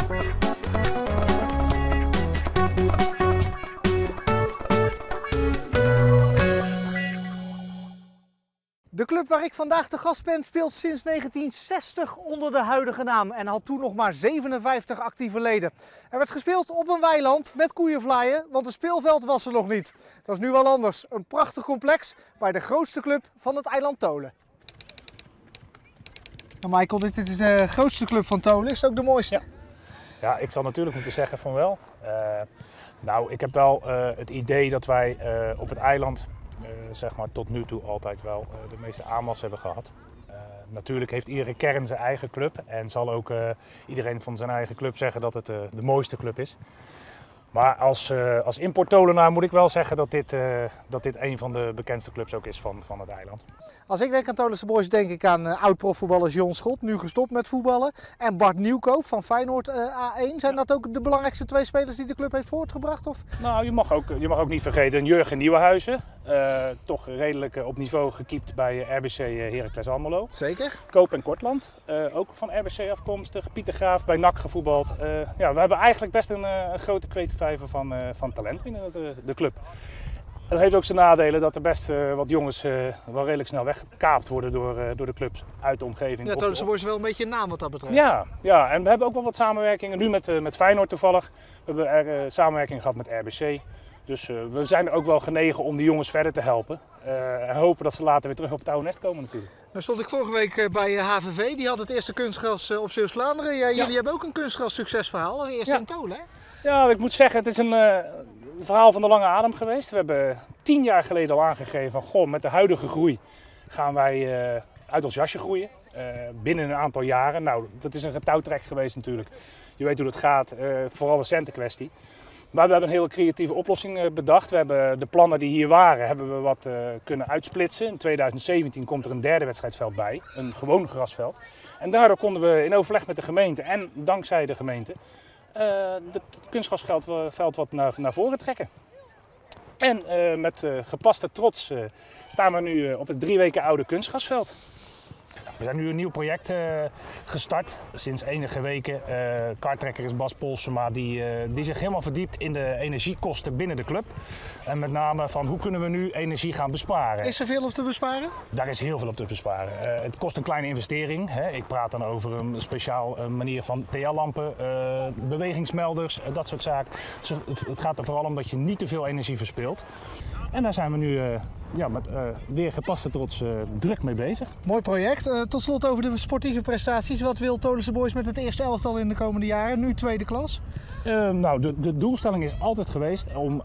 De club waar ik vandaag te gast ben speelt sinds 1960 onder de huidige naam en had toen nog maar 57 actieve leden. Er werd gespeeld op een weiland met koeienvlaaien, want een speelveld was er nog niet. Dat is nu wel anders. Een prachtig complex bij de grootste club van het eiland Tholen. Nou Michael, dit is de grootste club van Tholen. Is het ook de mooiste? Ja, ik zal natuurlijk moeten zeggen van wel. Nou, ik heb wel het idee dat wij op het eiland zeg maar tot nu toe altijd wel de meeste aanwas hebben gehad. Natuurlijk heeft iedere kern zijn eigen club en zal ook iedereen van zijn eigen club zeggen dat het de mooiste club is. Maar als importtolenaar moet ik wel zeggen dat dit een van de bekendste clubs ook is van het eiland. Als ik denk aan Tholense Boys denk ik aan oud-profvoetballers John Schot, nu gestopt met voetballen. En Bart Nieuwkoop van Feyenoord A1. Zijn dat ook de belangrijkste twee spelers die de club heeft voortgebracht? Of? Nou, je mag ook niet vergeten Jurgen Nieuwenhuizen. Toch redelijk op niveau gekiept bij RBC Heracles Almelo. Zeker. Koop en Kortland, ook van RBC afkomstig. Pieter Graaf bij NAC gevoetbald. Ja, we hebben eigenlijk best een grote kwetenvijver van talent binnen de club. Dat heeft ook zijn nadelen dat er best wat jongens wel redelijk snel weggekaapt worden door de clubs uit de omgeving. Ja, Tholense Boys is wel een beetje een naam wat dat betreft. Ja, en we hebben ook wel wat samenwerkingen. Nu met Feyenoord toevallig. We hebben samenwerking gehad met RBC. Dus we zijn er ook wel genegen om die jongens verder te helpen. En hopen dat ze later weer terug op het oude nest komen natuurlijk. Nou stond ik vorige week bij HVV. Die had het eerste kunstgras op Zeeuws-Vlaanderen. Jullie hebben ook een kunstgras succesverhaal. Eerst in Tholen, hè? Ja, ik moet zeggen, het is een verhaal van de lange adem geweest. We hebben 10 jaar geleden al aangegeven van goh, met de huidige groei gaan wij uit ons jasje groeien. Binnen een aantal jaren. Nou, dat is een getouwtrek geweest natuurlijk. Je weet hoe dat gaat, vooral een centenkwestie. Maar we hebben een hele creatieve oplossing bedacht. We hebben de plannen die hier waren, hebben we wat kunnen uitsplitsen. In 2017 komt er een derde wedstrijdveld bij, een gewoon grasveld. En daardoor konden we in overleg met de gemeente en dankzij de gemeente het kunstgrasveld wat naar voren trekken. En met gepaste trots staan we nu op het 3 weken oude kunstgrasveld. We zijn nu een nieuw project gestart, sinds enige weken. Kaarttrekker is Bas Polsema, die zich helemaal verdiept in de energiekosten binnen de club. En met name van hoe kunnen we nu energie gaan besparen. Is er veel op te besparen? Daar is heel veel op te besparen. Het kost een kleine investering. Hè. Ik praat dan over een speciaal manier van TL-lampen, bewegingsmelders, dat soort zaken. Dus het gaat er vooral om dat je niet te veel energie verspilt. En daar zijn we nu met weer gepaste trots druk mee bezig. Mooi project. Tot slot over de sportieve prestaties. Wat wil Tholense Boys met het eerste elftal in de komende jaren? Nu tweede klas? Nou, de doelstelling is altijd geweest om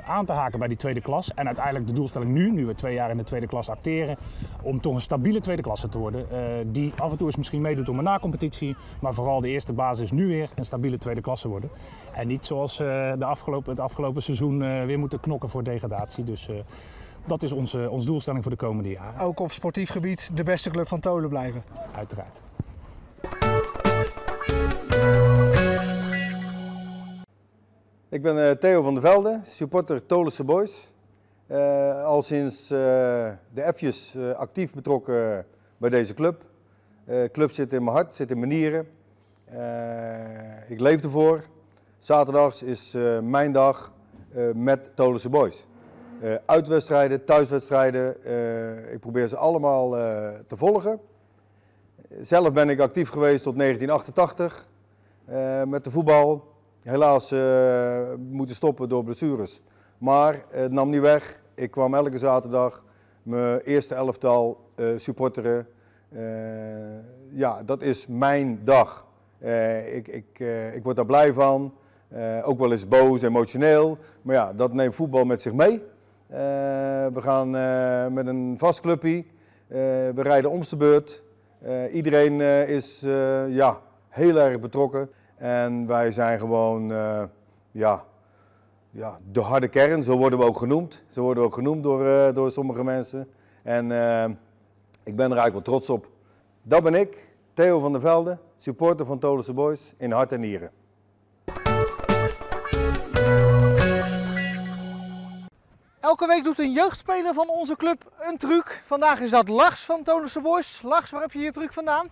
aan te haken bij die tweede klas. En uiteindelijk de doelstelling nu we 2 jaar in de tweede klas acteren, om toch een stabiele tweede klasse te worden. Die af en toe eens misschien meedoet om een na-competitie. Maar vooral de eerste basis nu weer een stabiele tweede klasse worden. En niet zoals het afgelopen seizoen weer moeten knokken voor degradatie. Dus dat is onze doelstelling voor de komende jaren. Ook op sportief gebied de beste club van Tholen blijven? Uiteraard. Ik ben Theo van der Velde, supporter Tholense Boys. Al sinds de F'jes actief betrokken bij deze club. De club zit in mijn hart, zit in mijn nieren. Ik leef ervoor. Zaterdags is mijn dag met Tholense Boys. Uitwedstrijden, thuiswedstrijden, ik probeer ze allemaal te volgen. Zelf ben ik actief geweest tot 1988 met de voetbal. Helaas moeten stoppen door blessures. Maar het nam niet weg. Ik kwam elke zaterdag mijn eerste elftal supporteren. Ja, dat is mijn dag. Ik word daar blij van. Ook wel eens boos, emotioneel. Maar ja, dat neemt voetbal met zich mee. We gaan met een vast clubje. We rijden om de beurt. Iedereen is heel erg betrokken. En wij zijn gewoon de harde kern, zo worden we ook genoemd. Zo worden we ook genoemd door sommige mensen. En ik ben er eigenlijk wel trots op. Dat ben ik, Theo van der Velde, supporter van Tholense Boys in hart en nieren. Elke week doet een jeugdspeler van onze club een truc. Vandaag is dat Lars van Tholense Boys. Lars, waar heb je je truc vandaan?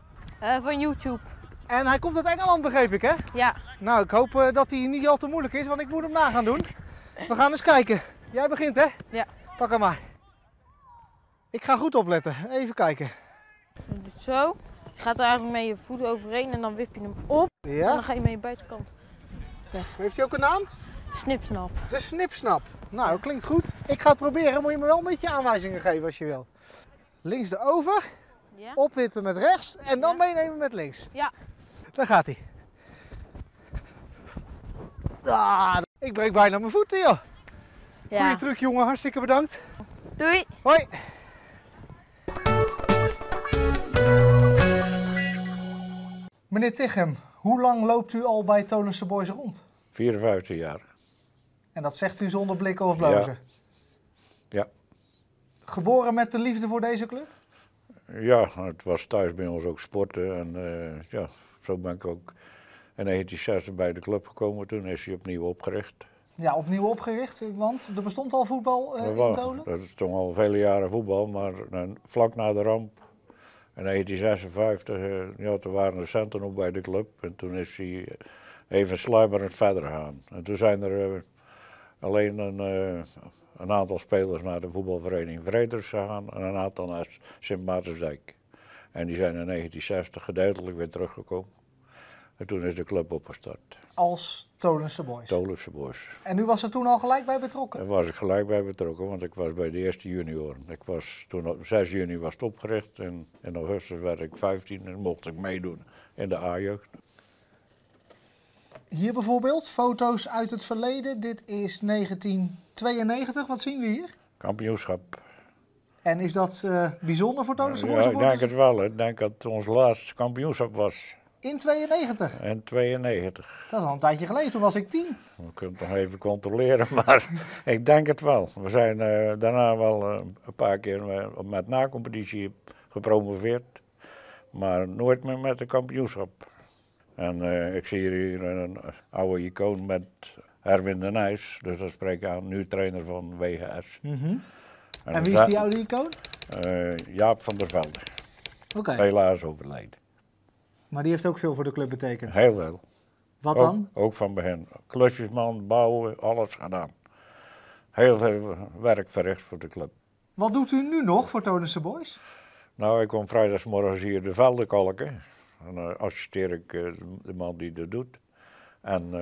Van YouTube. En hij komt uit Engeland, begreep ik, hè? Ja. Nou, ik hoop dat hij niet al te moeilijk is, want ik moet hem na gaan doen. We gaan eens kijken. Jij begint, hè? Ja. Pak hem maar. Ik ga goed opletten. Even kijken. Je doet zo. Je gaat er eigenlijk met je voet overheen en dan wip je hem op. En Ja. dan ga je met je buitenkant. Heeft hij ook een naam? Snipsnap. De snipsnap. Nou, klinkt goed. Ik ga het proberen. Moet je me wel een beetje aanwijzingen geven als je wil. Links de over. Ja? Opwippen met rechts. En dan Ja. meenemen met links. Ja. Daar gaat hij. Ah, ik breek bijna mijn voeten, joh. Ja. Goeie truc, jongen. Hartstikke bedankt. Doei. Hoi. Meneer Tichem, hoe lang loopt u al bij Tolense Boys rond? 54 jaar. En dat zegt u zonder blikken of blozen? Ja. Geboren met de liefde voor deze club? Ja, het was thuis bij ons ook sporten. En ja, zo ben ik ook in 1960 bij de club gekomen. Toen is hij opnieuw opgericht. Ja, opnieuw opgericht, want er bestond al voetbal in Tolen? Dat is toch al vele jaren voetbal, maar vlak na de ramp in 1956, ja, toen waren de centen nog bij de club. En toen is hij even sluimerend verder gegaan. En toen zijn er alleen een aantal spelers naar de voetbalvereniging Vreders gegaan en een aantal naar Sint Maartensdijk. En die zijn in 1960 gedeeltelijk weer teruggekomen. En toen is de club opgestart. Als Tolense Boys. Tolense Boys. En u was er toen al gelijk bij betrokken? Daar was ik gelijk bij betrokken, want ik was bij de eerste junioren. Ik was toen op 6 juni was het opgericht en in augustus werd ik 15 en mocht ik meedoen in de A-jeugd. Hier bijvoorbeeld, foto's uit het verleden. Dit is 1992. Wat zien we hier? Kampioenschap. En is dat bijzonder voor Tolense Boys? Ja, ik denk het wel. Ik denk dat het ons laatste kampioenschap was. In 92? In 92. Dat is al een tijdje geleden, toen was ik 10. We kunnen het nog even controleren, maar ik denk het wel. We zijn daarna wel een paar keer met na-competitie gepromoveerd, maar nooit meer met een kampioenschap. En ik zie hier een oude icoon met Erwin de Nijs, dus dat spreek ik aan, nu trainer van WGS. En wie is die oude icoon? Jaap van der Velde, Oké, helaas overleden. maar die heeft ook veel voor de club betekend. Heel veel. Wat dan? Ook van begin. Klusjesman, bouwen, alles gedaan. Heel veel werk verricht voor de club. Wat doet u nu nog voor Tolense Boys? Nou, ik kom vrijdagsmorgens hier de velden kalken. En dan assisteer ik de man die dat doet. En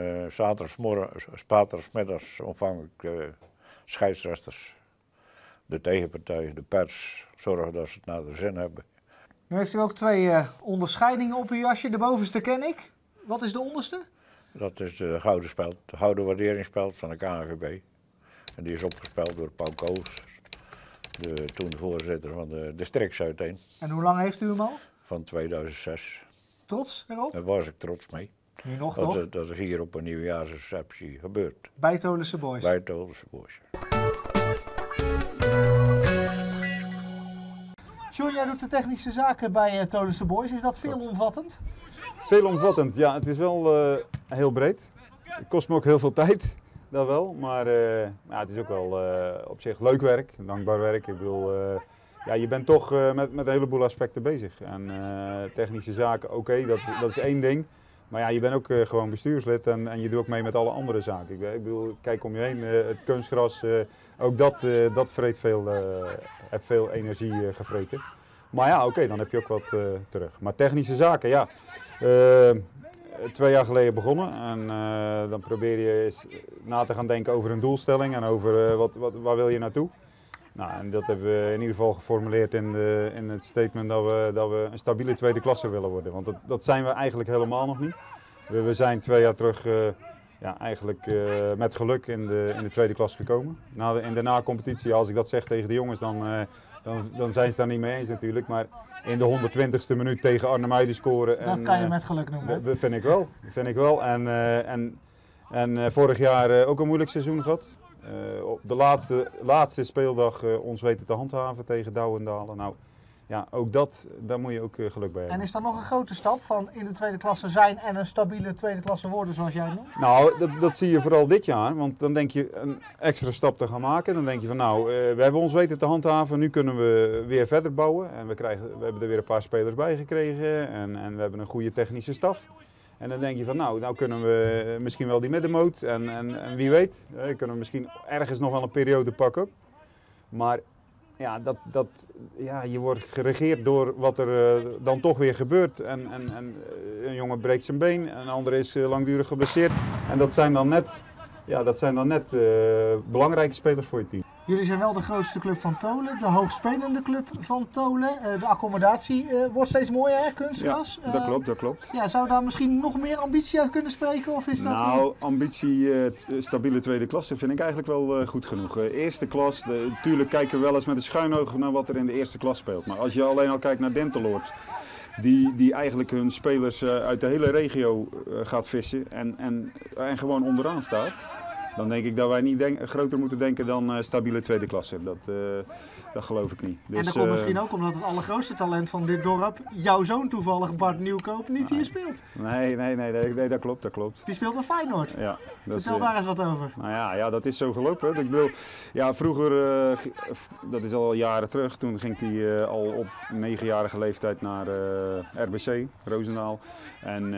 zaterdagsmiddags ontvang ik scheidsrechters, de tegenpartij, de pers. Zorgen dat ze het naar de zin hebben. Nu heeft u ook 2 onderscheidingen op uw jasje. De bovenste ken ik. Wat is de onderste? Dat is de gouden speld, de gouden waarderingsspeld van de KNVB. En die is opgespeld door Paul Koos, toen de voorzitter van de districtsuiteen En hoe lang heeft u hem al? van 2006. Trots erop? Daar was ik trots mee. Nu nog toch? Dat is hier op een nieuwjaarsreceptie gebeurd. Bij Tolense Boys. Bij het Tolense Boys. John, jij doet de technische zaken bij Tolense Boys. Is dat veelomvattend? Veelomvattend, ja. Het is wel heel breed. Het kost me ook heel veel tijd, dat wel. Maar ja, het is ook wel op zich leuk werk, dankbaar werk. Ik bedoel, ja, je bent toch met een heleboel aspecten bezig. En technische zaken, oké, dat is één ding. Maar ja, je bent ook gewoon bestuurslid en je doet ook mee met alle andere zaken. Ik bedoel, kijk om je heen, het kunstgras, ook dat vreet heb veel energie gevreten. Maar ja, oké, dan heb je ook wat terug. Maar technische zaken, ja. 2 jaar geleden begonnen en dan probeer je eens na te gaan denken over een doelstelling en over waar wil je naartoe. Nou, en dat hebben we in ieder geval geformuleerd in het statement dat we een stabiele tweede klasse willen worden. Want dat zijn we eigenlijk helemaal nog niet. We zijn 2 jaar terug ja, eigenlijk met geluk in de tweede klas gekomen. In de na-competitie, als ik dat zeg tegen de jongens, dan zijn ze het daar niet mee eens natuurlijk. Maar in de 120ste minuut tegen Arnhem-Uitde scoren. Dat kan je met geluk noemen. Dat vind ik wel. En vorig jaar ook een moeilijk seizoen gehad. Op de laatste speeldag ons weten te handhaven tegen Douwendalen. Nou, ja, ook daar moet je ook geluk bij hebben. En is dat nog een grote stap van in de tweede klasse zijn en een stabiele tweede klasse worden zoals jij het noemt? Nou, dat zie je vooral dit jaar, want dan denk je een extra stap te gaan maken. Dan denk je van nou, we hebben ons weten te handhaven, nu kunnen we weer verder bouwen. En we hebben er weer een paar spelers bij gekregen en we hebben een goede technische staf. En dan denk je van nou kunnen we misschien wel die middenmoot en wie weet, kunnen we misschien ergens nog wel een periode pakken. Maar ja, je wordt geregeerd door wat er dan toch weer gebeurt. En een jongen breekt zijn been, een ander is langdurig geblesseerd. En dat zijn dan net belangrijke spelers voor je team. Jullie zijn wel de grootste club van Tholen, de hoogspelende club van Tholen. De accommodatie wordt steeds mooier, hè, kunstgras. Ja, dat klopt. Ja, zou daar misschien nog meer ambitie uit kunnen spreken? Of is dat, nou, ambitie, stabiele tweede klasse vind ik eigenlijk wel goed genoeg. Eerste klas, natuurlijk kijken we wel eens met een schuin oog naar wat er in de eerste klas speelt. Maar als je alleen al kijkt naar Denteloord, die eigenlijk hun spelers uit de hele regio gaat vissen en gewoon onderaan staat. Dan denk ik dat wij niet groter moeten denken dan stabiele tweede klasse. Dat geloof ik niet. Dus, en dat komt misschien ook omdat het allergrootste talent van dit dorp, jouw zoon toevallig, Bart Nieuwkoop, niet hier speelt. Nee, dat klopt. Die speelt bij Feyenoord. Ja, Vertel daar eens wat over. Nou ja, dat is zo gelopen. Ik bedoel, ja, vroeger, dat is al jaren terug, toen ging hij al op 9-jarige leeftijd naar RBC, Roosendaal. En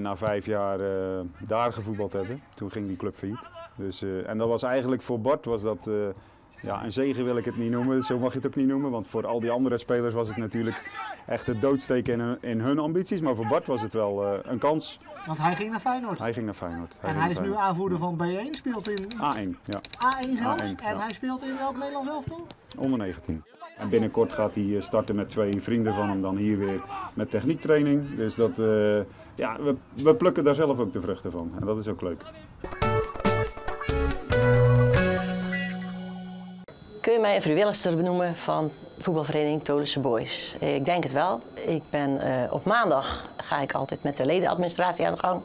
na 5 jaar daar gevoetbald hebben, toen ging die club failliet. Dus, en dat was eigenlijk voor Bart een zegen wil ik het niet noemen, zo mag je het ook niet noemen. Want voor al die andere spelers was het natuurlijk echt het doodsteken in hun ambities. Maar voor Bart was het wel een kans. Want hij ging naar Feyenoord. En hij is nu aanvoerder van B1, speelt in A1, ja. A1 zelfs. A1, en ja. Hij speelt in welk Nederlands elftal? Onder 19. En binnenkort gaat hij starten met 2 vrienden van hem dan hier weer met techniektraining. Dus we plukken daar zelf ook de vruchten van. En dat is ook leuk. Kun je mij een vrijwilligster benoemen van voetbalvereniging Tholense Boys? Ik denk het wel. Op maandag ga ik altijd met de ledenadministratie aan de gang.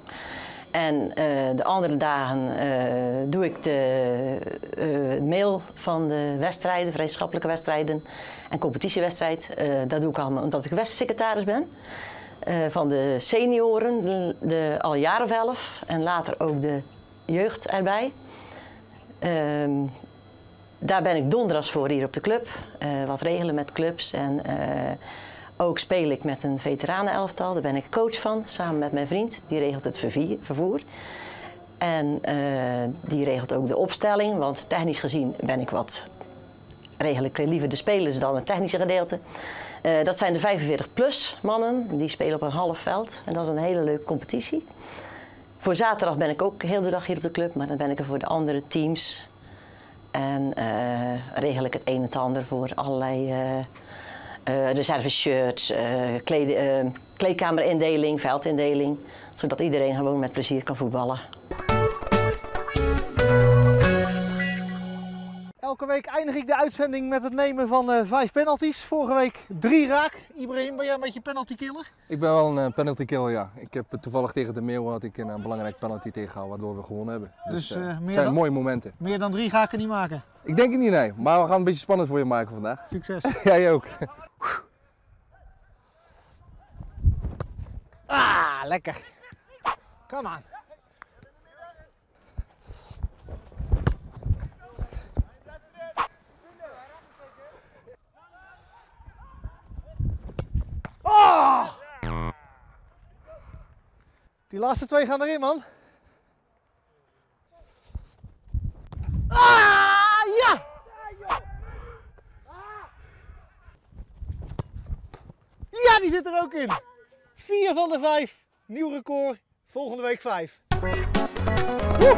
En de andere dagen doe ik de mail van de wedstrijden, vriendschappelijke wedstrijden en competitiewedstrijd. Dat doe ik allemaal omdat ik westsecretaris ben. Van de senioren, al jaren 11 en later ook de jeugd erbij. Daar ben ik donderdags voor hier op de club. Wat regelen met clubs en ook speel ik met een veteranenelftal. Daar ben ik coach van, samen met mijn vriend. Die regelt het vervoer. En die regelt ook de opstelling, want technisch gezien ben ik regel ik liever de spelers dan het technische gedeelte. Dat zijn de 45+ mannen, die spelen op een half veld. En dat is een hele leuke competitie. Voor zaterdag ben ik ook heel de dag hier op de club, maar dan ben ik er voor de andere teams. En regel ik het een en het ander voor allerlei reserveshirts, kleedkamerindeling, veldindeling. Zodat iedereen gewoon met plezier kan voetballen. Elke week eindig ik de uitzending met het nemen van 5 penalties. Vorige week 3 raak. Ibrahim, ben jij een beetje penalty killer? Ik ben wel een penalty killer, ja. Ik heb toevallig tegen de Meeuw had ik een belangrijk penalty tegengehouden, waardoor we gewonnen hebben. Dus het zijn mooie momenten. Meer dan 3 ga ik er niet maken. Ik denk het niet, nee. Maar we gaan een beetje spannend voor je maken vandaag. Succes. Jij ook. Ah, lekker. Kom aan. Oh! Die laatste 2 gaan erin, man. Ah, ja! Ja, die zit er ook in. 4 van de 5. Nieuw record. Volgende week 5. Woe!